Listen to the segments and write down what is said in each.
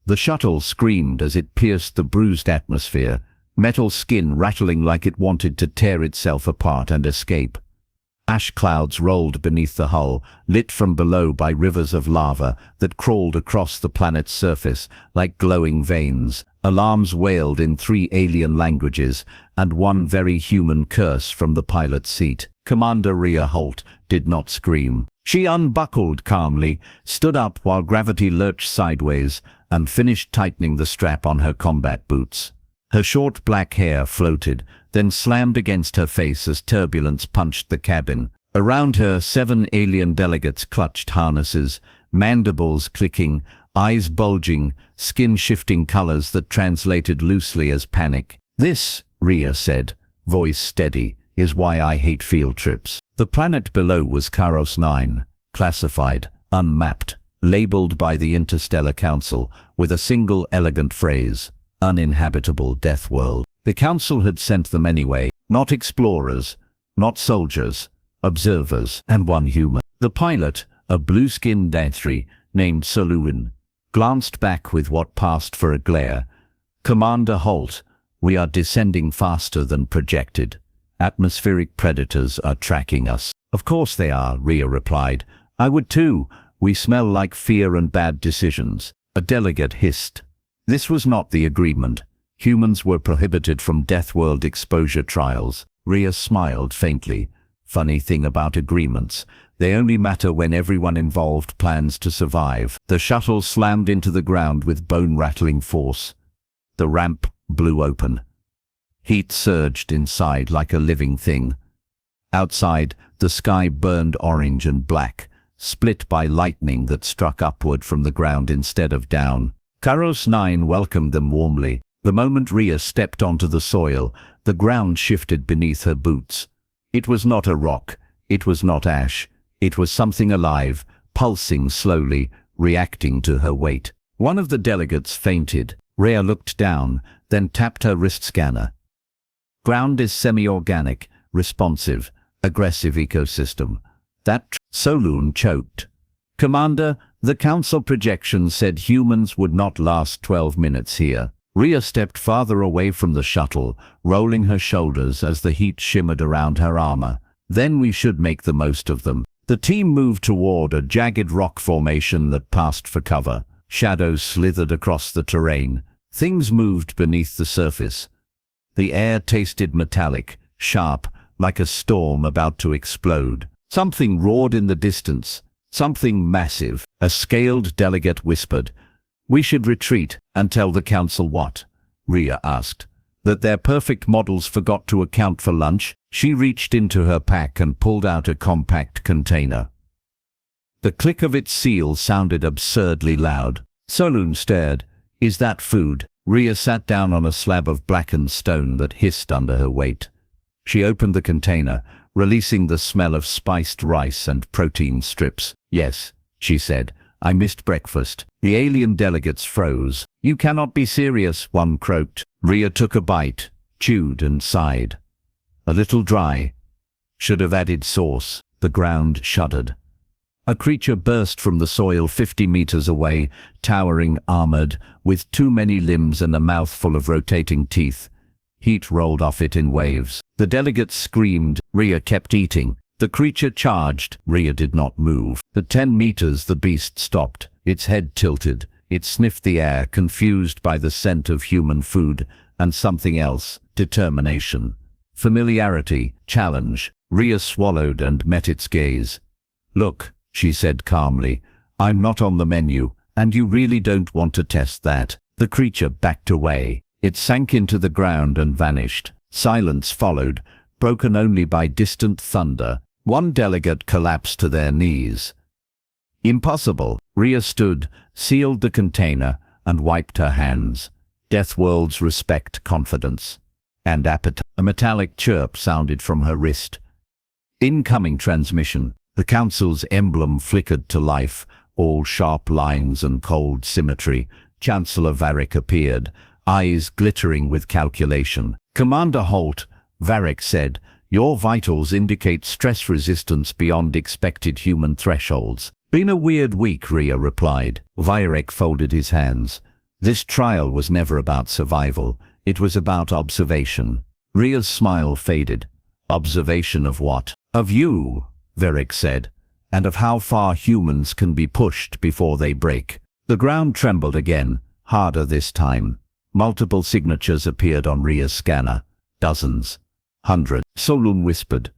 The shuttle screamed as it pierced the bruised atmosphere, metal skin rattling like it wanted to tear itself apart and escape. Ash clouds rolled beneath the hull, lit from below by rivers of lava that crawled across the planet's surface like glowing veins. Alarms wailed in 3 alien languages, and one very human curse from the pilot's seat. Commander Rhea Holt did not scream. She unbuckled calmly, stood up while gravity lurched sideways, and finished tightening the strap on her combat boots. Her short black hair floated, then slammed against her face as turbulence punched the cabin. Around her, 7 alien delegates clutched harnesses, mandibles clicking, eyes bulging, skin shifting colors that translated loosely as panic. "This," Rhea said, voice steady, "is why I hate field trips." The planet below was Karos 9, classified, unmapped, labeled by the Interstellar Council with a single elegant phrase: uninhabitable Deathworld. The Council had sent them anyway, not explorers, not soldiers, observers, and one human. The pilot, a blue-skinned Dathri named Soluin, glanced back with what passed for a glare. "Commander Holt, we are descending faster than projected. Atmospheric predators are tracking us." "Of course they are," Rhea replied. "I would too. We smell like fear and bad decisions." A delegate hissed. This was not the agreement. Humans were prohibited from Deathworld exposure trials. Rhea smiled faintly. Funny thing about agreements. They only matter when everyone involved plans to survive. The shuttle slammed into the ground with bone-rattling force. The ramp blew open. Heat surged inside like a living thing. Outside, the sky burned orange and black, split by lightning that struck upward from the ground instead of down. Karos 9 welcomed them warmly. The moment Rhea stepped onto the soil, the ground shifted beneath her boots. It was not a rock, it was not ash, it was something alive, pulsing slowly, reacting to her weight. One of the delegates fainted. Rhea looked down, then tapped her wrist scanner. "Ground is semi-organic, responsive, aggressive ecosystem." Soluin choked. "Commander, the Council projection said humans would not last 12 minutes here." Rhea stepped farther away from the shuttle, rolling her shoulders as the heat shimmered around her armor. "Then we should make the most of them." The team moved toward a jagged rock formation that passed for cover. Shadows slithered across the terrain. Things moved beneath the surface. The air tasted metallic, sharp, like a storm about to explode. Something roared in the distance. Something massive. A scaled delegate whispered. "We should retreat and tell the Council what?" Rhea asked. "That their perfect models forgot to account for lunch?" She reached into her pack and pulled out a compact container. The click of its seal sounded absurdly loud. Soluin stared. "Is that food?" Rhea sat down on a slab of blackened stone that hissed under her weight. She opened the container, releasing the smell of spiced rice and protein strips. "Yes," she said. "I missed breakfast." The alien delegates froze. "You cannot be serious," one croaked. Rhea took a bite, chewed and sighed. "A little dry. Should have added sauce." The ground shuddered. A creature burst from the soil 50 meters away, towering, armored, with too many limbs and a mouthful of rotating teeth. Heat rolled off it in waves. The delegates screamed. Rhea kept eating. The creature charged. Rhea did not move. At 10 meters the beast stopped. Its head tilted. It sniffed the air, confused by the scent of human food, and something else, determination. Familiarity, challenge. Rhea swallowed and met its gaze. "Look," she said calmly, "I'm not on the menu, and you really don't want to test that." The creature backed away. It sank into the ground and vanished. Silence followed, broken only by distant thunder. One delegate collapsed to their knees. "Impossible." Rhea stood, sealed the container, and wiped her hands. Deathworld's respect, confidence, and appetite. A metallic chirp sounded from her wrist. Incoming transmission. The Council's emblem flickered to life, all sharp lines and cold symmetry. Chancellor Varric appeared, eyes glittering with calculation. "Commander Holt," Varric said, "your vitals indicate stress resistance beyond expected human thresholds." "Been a weird week," Rhea replied. Varric folded his hands. This trial was never about survival, it was about observation. Rhea's smile faded. Observation of what? Of you, Varric said, and of how far humans can be pushed before they break. The ground trembled again, harder this time. Multiple signatures appeared on Rhea's scanner. Dozens. Hundreds. Solon whispered.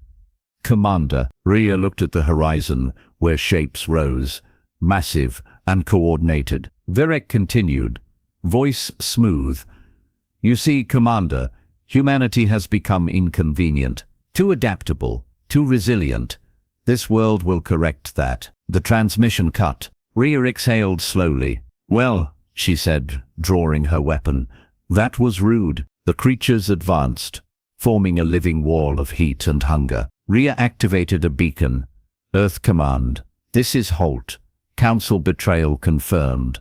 Commander. Rhea looked at the horizon, where shapes rose, massive and coordinated. Varric continued, voice smooth. You see, Commander, humanity has become inconvenient, too adaptable, too resilient. This world will correct that. The transmission cut. Rhea exhaled slowly. Well, she said, drawing her weapon. That was rude. The creatures advanced, forming a living wall of heat and hunger. Rhea activated a beacon. Earth command. This is Holt. Council betrayal confirmed.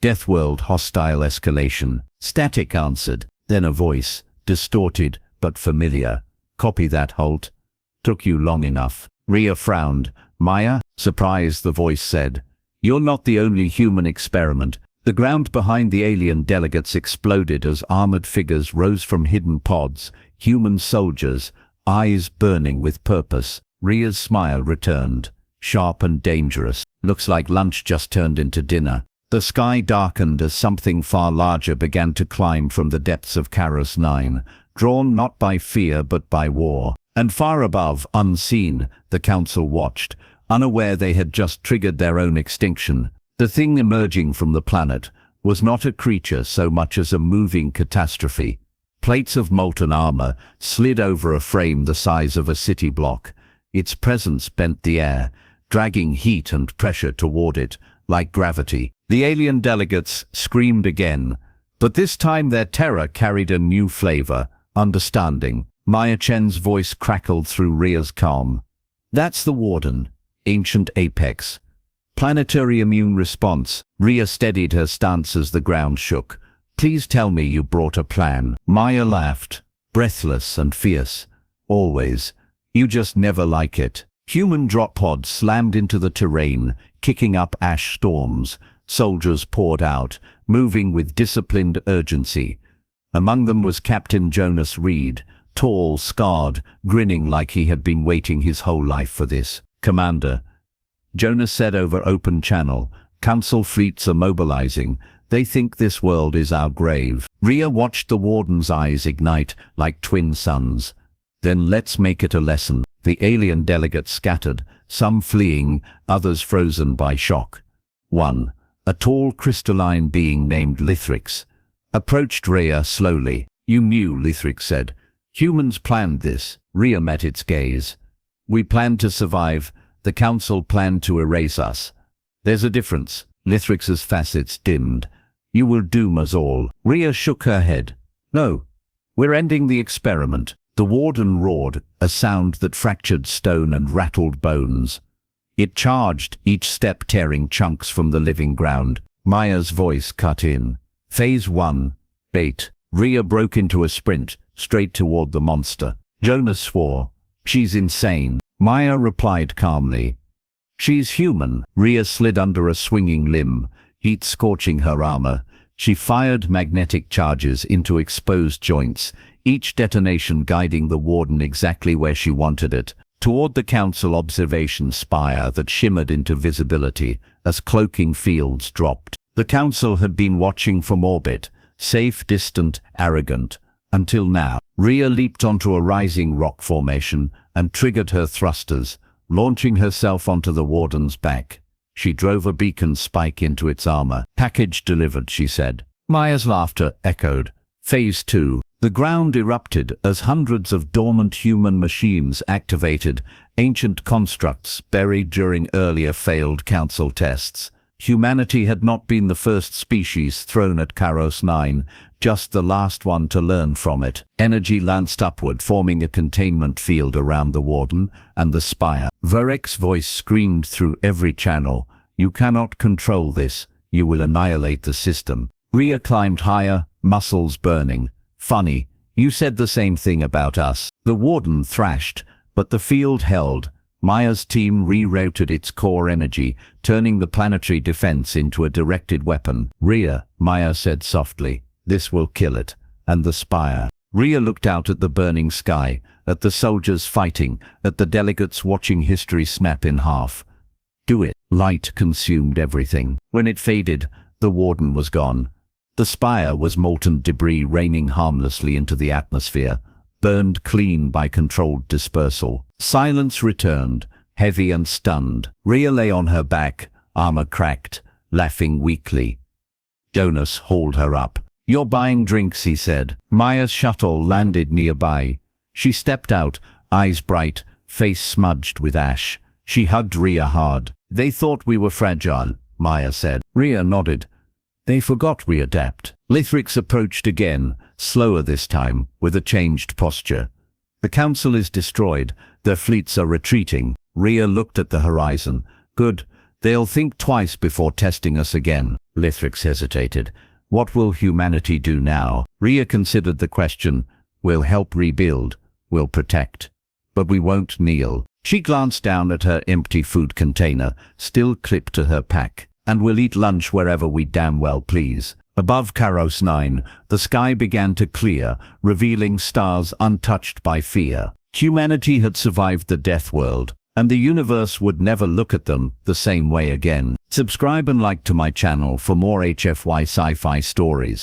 Deathworld hostile escalation. Static answered. Then a voice, distorted but familiar. Copy that, Holt. Took you long enough. Rhea frowned. Maya? Surprised, the voice said. You're not the only human experiment. The ground behind the alien delegates exploded as armored figures rose from hidden pods. Human soldiers, eyes burning with purpose. Rhea's smile returned. Sharp and dangerous. Looks like lunch just turned into dinner. The sky darkened as something far larger began to climb from the depths of Karos 9, drawn not by fear but by war. And far above, unseen, the council watched, unaware they had just triggered their own extinction. The thing emerging from the planet was not a creature so much as a moving catastrophe. Plates of molten armor slid over a frame the size of a city block. Its presence bent the air, dragging heat and pressure toward it, like gravity. The alien delegates screamed again, but this time their terror carried a new flavor, understanding. Maya Chen's voice crackled through Rhea's calm. That's the Warden, ancient apex. Planetary immune response. Rhea steadied her stance as the ground shook. Please tell me you brought a plan. Maya laughed, breathless and fierce. Always. You just never like it. Human drop pods slammed into the terrain, kicking up ash storms. Soldiers poured out, moving with disciplined urgency. Among them was Captain Jonas Reed, tall, scarred, grinning like he had been waiting his whole life for this. Commander, Jonas said over open channel, Council fleets are mobilizing. They think this world is our grave. Rhea watched the Warden's eyes ignite like twin suns. Then let's make it a lesson. The alien delegates scattered, some fleeing, others frozen by shock. One, a tall crystalline being named Lithrix, approached Rhea slowly. You knew, Lithrix said. Humans planned this. Rhea met its gaze. We planned to survive. The Council planned to erase us. There's a difference. Lithrix's facets dimmed. You will doom us all. Rhea shook her head. No. We're ending the experiment. The Warden roared, a sound that fractured stone and rattled bones. It charged, each step tearing chunks from the living ground. Maya's voice cut in. Phase 1. Bait. Rhea broke into a sprint, straight toward the monster. Jonas swore. She's insane. Maya replied calmly. She's human. Rhea slid under a swinging limb, heat scorching her armor. She fired magnetic charges into exposed joints, each detonation guiding the Warden exactly where she wanted it, toward the Council observation spire that shimmered into visibility as cloaking fields dropped. The Council had been watching from orbit, safe, distant, arrogant, until now. Rhea leaped onto a rising rock formation and triggered her thrusters, launching herself onto the Warden's back. She drove a beacon spike into its armor. Package delivered, she said. Maya's laughter echoed. Phase 2. The ground erupted as hundreds of dormant human machines activated, ancient constructs buried during earlier failed Council tests. Humanity had not been the first species thrown at Karos 9, just the last one to learn from it. Energy lanced upward, forming a containment field around the Warden and the spire. Varric's voice screamed through every channel. You cannot control this. You will annihilate the system. Rhea climbed higher, muscles burning. Funny, you said the same thing about us. The Warden thrashed, but the field held. Maya's team rerouted its core energy, turning the planetary defense into a directed weapon. Rhea, Maya said softly, this will kill it. And the spire. Rhea looked out at the burning sky, at the soldiers fighting, at the delegates watching history snap in half. Do it. Light consumed everything. When it faded, the warden was gone. The spire was molten debris raining harmlessly into the atmosphere, burned clean by controlled dispersal. Silence returned, heavy and stunned. Rhea lay on her back, armor cracked, laughing weakly. Jonas hauled her up. You're buying drinks, he said. Maya's shuttle landed nearby. She stepped out, eyes bright, face smudged with ash. She hugged Rhea hard. They thought we were fragile, Maya said. Rhea nodded. They forgot we adapt. Lithrix approached again, slower this time, with a changed posture. The council is destroyed. Their fleets are retreating. Rhea looked at the horizon. Good. They'll think twice before testing us again. Lithrix hesitated. What will humanity do now? Rhea considered the question. We'll help rebuild. We'll protect. But we won't kneel. She glanced down at her empty food container, still clipped to her pack. And we'll eat lunch wherever we damn well please. Above Karos 9, the sky began to clear, revealing stars untouched by fear. Humanity had survived the Deathworld, and the universe would never look at them the same way again. Subscribe and like to my channel for more HFY sci-fi stories.